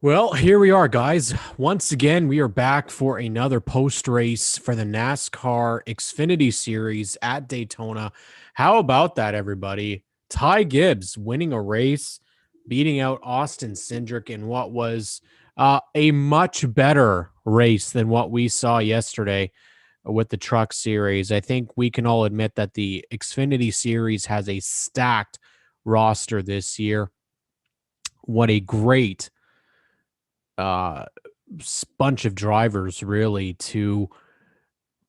Well, here we are, guys. Once again, we are back for another post race for the NASCAR Xfinity Series at Daytona. How about that, everybody? Ty Gibbs winning a race, beating out Austin Cindric in what was a much better race than what we saw yesterday with the Truck Series. I think we can all admit that the Xfinity Series has a stacked roster this year. What a great uh bunch of drivers really to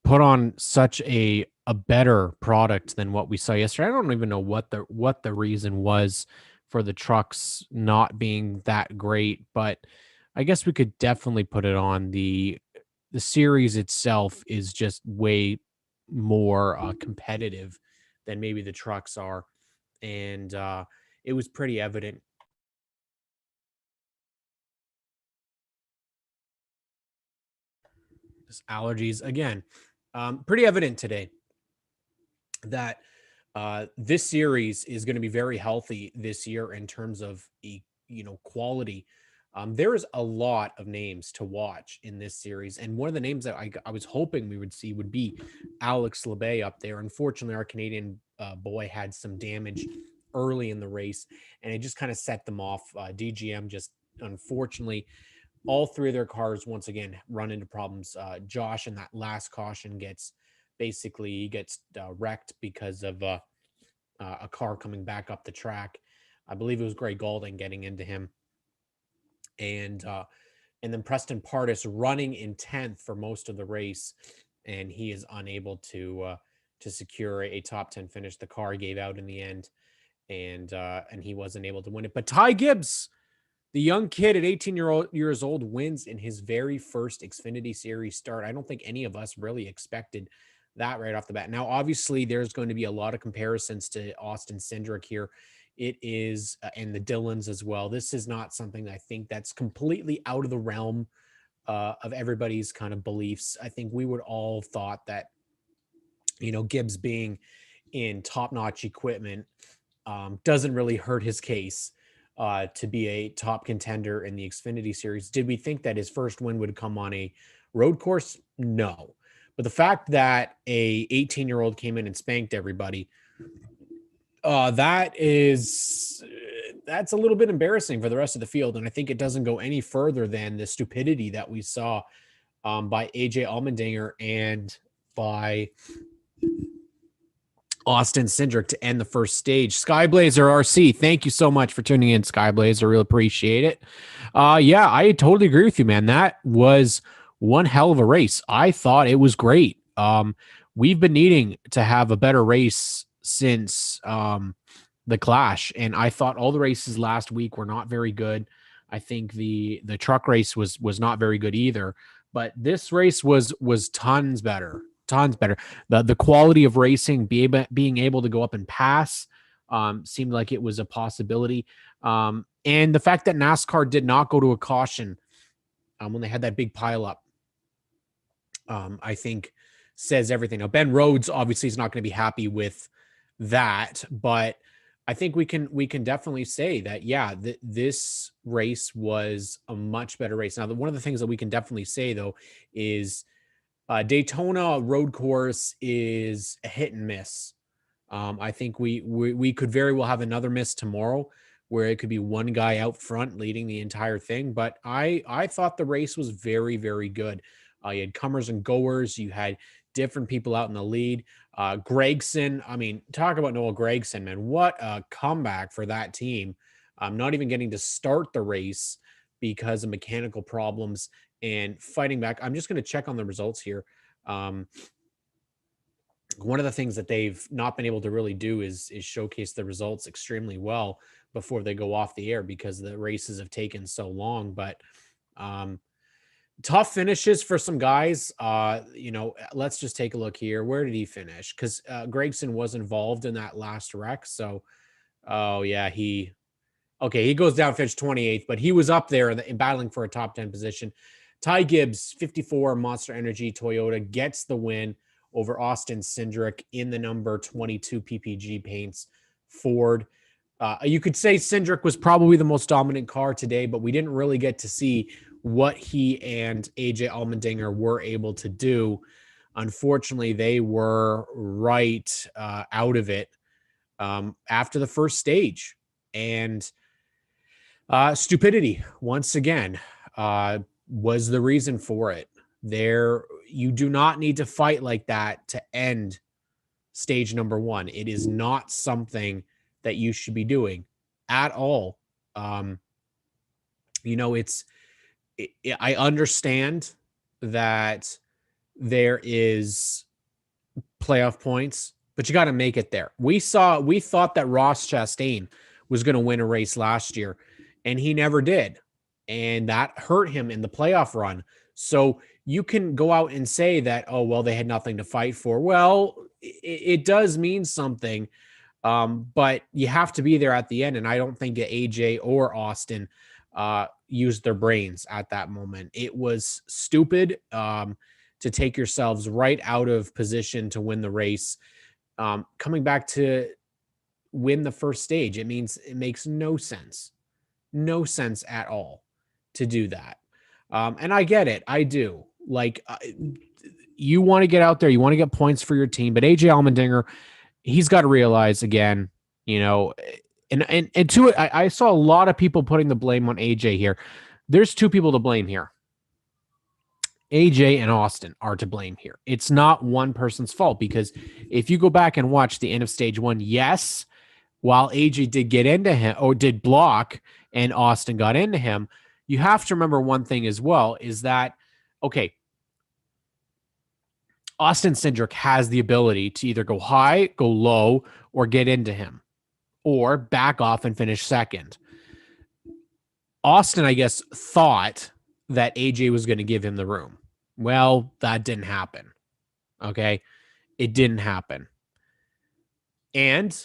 put on such a better product than what we saw yesterday. I don't even know what the reason was for the trucks not being that great, but I guess we could definitely put it on the series itself is just way more competitive than maybe the trucks are, and it was pretty evident. Just allergies again, pretty evident today that this series is going to be very healthy this year in terms of quality. There is a lot of names to watch in this series, and one of the names that I was hoping we would see would be Alex Labbe up there. Unfortunately, our Canadian boy had some damage early in the race, and it just kind of set them off. DGM just unfortunately all three of their cars once again run into problems. Josh in that last caution gets wrecked because of a car coming back up the track. I believe it was Greg Galding getting into him, and and then Preston Pardus running in 10th for most of the race, and he is unable to secure a top 10 finish. The car gave out in the end, and he wasn't able to win it. But Ty Gibbs, the young kid at 18 years old, wins in his very first Xfinity Series start. I don't think any of us really expected that right off the bat. Now, obviously, there's going to be a lot of comparisons to Austin Cindric here. It is, and the Dillons as well. This is not something I think that's completely out of the realm of everybody's kind of beliefs. I think we would all thought that, Gibbs being in top-notch equipment doesn't really hurt his case to be a top contender in the Xfinity Series. Did we think that his first win would come on a road course? No. But the fact that a 18-year-old came in and spanked everybody, that's a little bit embarrassing for the rest of the field, and I think it doesn't go any further than the stupidity that we saw by AJ Allmendinger and by Austin Cindric to end the first stage. Skyblazer RC, thank you so much for tuning in, Skyblazer. Really appreciate it. Yeah, I totally agree with you, man. That was one hell of a race. I thought it was great. We've been needing to have a better race since the Clash, and I thought all the races last week were not very good. I think the truck race was not very good either. But this race was tons better, tons better. The quality of racing, being able to go up and pass, seemed like it was a possibility. And the fact that NASCAR did not go to a caution when they had that big pileup, I think says everything. Now, Ben Rhodes obviously is not going to be happy with that, but I think we can definitely say that this race was a much better race. Now, one of the things that we can definitely say though is Daytona road course is a hit and miss. I think we could very well have another miss tomorrow where it could be one guy out front leading the entire thing. But I thought the race was very, very good. You had comers and goers. You had different people out in the lead. Gregson, I mean, talk about Noah Gregson, man. What a comeback for that team. Not even getting to start the race because of mechanical problems and fighting back. I'm just going to check on the results here. Um, One of the things that they've not been able to really do is showcase the results extremely well before they go off the air because the races have taken so long. But um, tough finishes for some guys. Let's just take a look here. Where did he finish? Because Gregson was involved in that last wreck. So, oh yeah, he goes down, finished 28th, but he was up there in battling for a top 10 position. Ty Gibbs, 54 Monster Energy Toyota, gets the win over Austin Cindric in the number 22 PPG paints Ford. You could say Cindric was probably the most dominant car today, but we didn't really get to see what he and AJ Allmendinger were able to do. Unfortunately, they were right out of it after the first stage. And stupidity, once again, was the reason for it. You do not need to fight like that to end stage number one. It is not something that you should be doing at all. Um, I understand that there is playoff points, but you got to make it there. We thought that Ross Chastain was going to win a race last year, and he never did. And that hurt him in the playoff run. So you can go out and say that, oh, well, they had nothing to fight for. Well, it does mean something, but you have to be there at the end. And I don't think AJ or Austin used their brains at that moment. It was stupid to take yourselves right out of position to win the race. Coming back to win the first stage, it makes no sense at all to do that. And I get it. I do. Like, you want to get out there, you want to get points for your team, but AJ Allmendinger, he's got to realize again, and to it, I saw a lot of people putting the blame on AJ here. There's two people to blame here. AJ and Austin are to blame here. It's not one person's fault, because if you go back and watch the end of stage one, yes, while AJ did get into him or did block and Austin got into him, you have to remember one thing as well, is that, okay, Austin Cindric has the ability to either go high, go low, or get into him, or back off and finish second. Austin, I guess, thought that AJ was going to give him the room. Well, that didn't happen. Okay? It didn't happen. And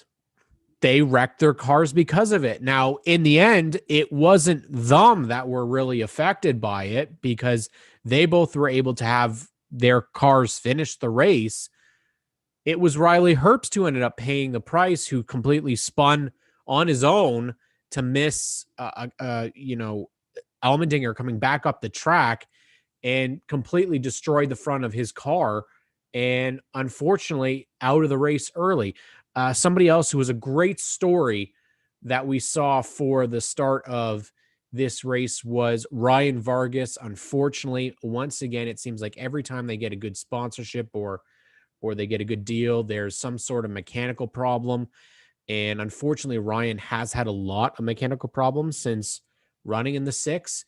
they wrecked their cars because of it. Now, in the end, it wasn't them that were really affected by it, because they both were able to have their cars finish the race. It was Riley Herbst who ended up paying the price, who completely spun on his own to miss, Allmendinger coming back up the track and completely destroyed the front of his car, and unfortunately out of the race early. Somebody else who was a great story that we saw for the start of this race was Ryan Vargas. Unfortunately, once again, it seems like every time they get a good sponsorship or they get a good deal, there's some sort of mechanical problem. And unfortunately, Ryan has had a lot of mechanical problems since running in the six.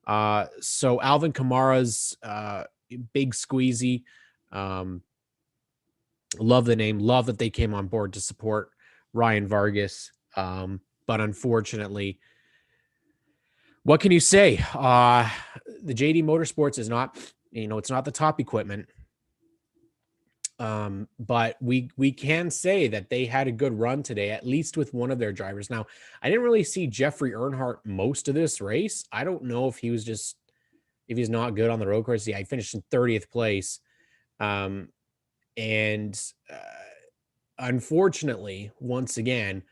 So Alvin Kamara's big squeezy. Love the name. Love that they came on board to support Ryan Vargas. But unfortunately, what can you say? The JD Motorsports is not, it's not the top equipment. But we can say that they had a good run today, at least with one of their drivers. Now, I didn't really see Jeffrey Earnhardt most of this race. I don't know if if he's not good on the road course. Yeah, I finished in 30th place. Unfortunately, once again,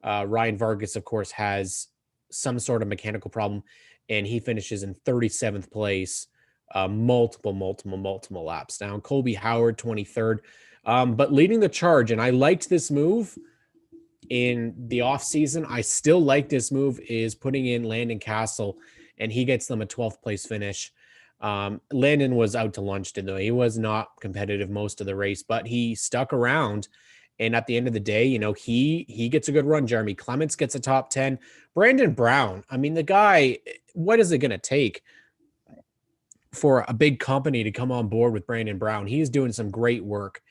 Ryan Vargas, of course, has some sort of mechanical problem, and he finishes in 37th place, multiple laps down. Colby Howard, 23rd, but leading the charge. And I liked this move in the offseason. I still like this move, is putting in Landon Castle, and he gets them a 12th place finish. Landon was out to lunch today. He was not competitive most of the race, but he stuck around. And at the end of the day, he gets a good run. Jeremy Clements gets a top 10. Brandon Brown, I mean, the guy, what is it going to take for a big company to come on board with Brandon Brown? He's doing some great work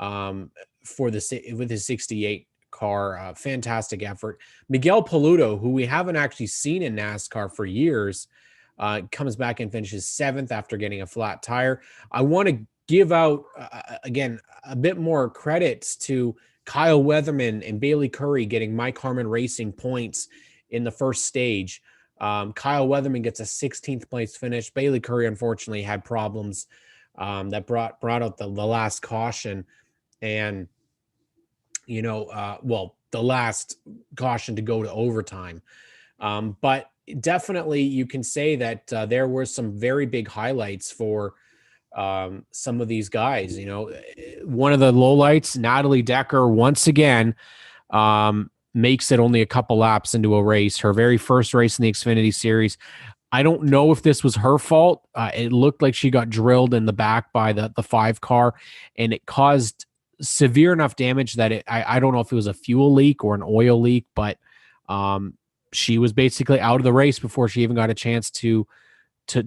with his 68 car. Fantastic effort. Miguel Paludo, who we haven't actually seen in NASCAR for years, comes back and finishes 7th after getting a flat tire. I want to give out, again, a bit more credits to Kyle Weatherman and Bailey Curry getting Mike Harmon Racing points in the first stage. Kyle Weatherman gets a 16th place finish. Bailey Curry, unfortunately, had problems that brought out the last caution. And, the last caution to go to overtime. But definitely you can say that there were some very big highlights for some of these guys. One of the lowlights, Natalie Decker, once again, makes it only a couple laps into a race, her very first race in the Xfinity Series. I don't know if this was her fault. It looked like she got drilled in the back by the 5 car, and it caused severe enough damage that I don't know if it was a fuel leak or an oil leak, but she was basically out of the race before she even got a chance to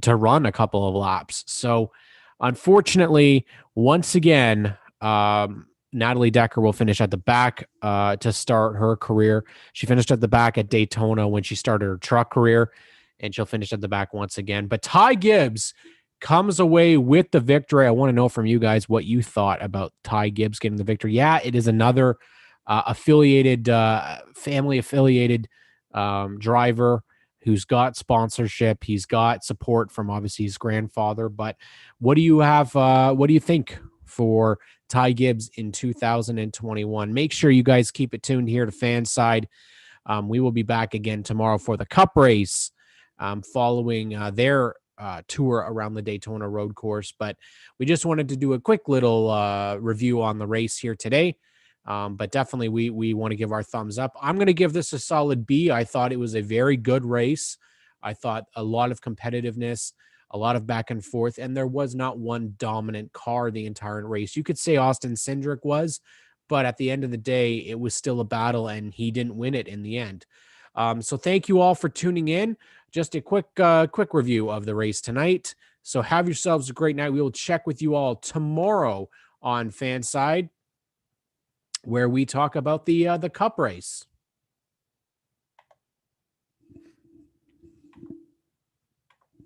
run a couple of laps. So unfortunately, once again, Natalie Decker will finish at the back to start her career. She finished at the back at Daytona when she started her truck career, and she'll finish at the back once again. But Ty Gibbs comes away with the victory. I want to know from you guys what you thought about Ty Gibbs getting the victory. Yeah, it is another affiliated, family affiliated driver who's got sponsorship. He's got support from obviously his grandfather. But what do you have? What do you think for Ty Gibbs in 2021? Make sure you guys keep it tuned here to Fanside. We will be back again tomorrow for the Cup race, following their tour around the Daytona road course. But we just wanted to do a quick little review on the race here today. But definitely we want to give our thumbs up. I'm going to give this a solid B. I thought it was a very good race. I thought a lot of competitiveness, a lot of back and forth, and there was not one dominant car the entire race. You could say Austin Cindric was, but at the end of the day, it was still a battle, and he didn't win it in the end. So thank you all for tuning in. Just a quick review of the race tonight. So have yourselves a great night. We will check with you all tomorrow on Fanside, where we talk about the Cup race.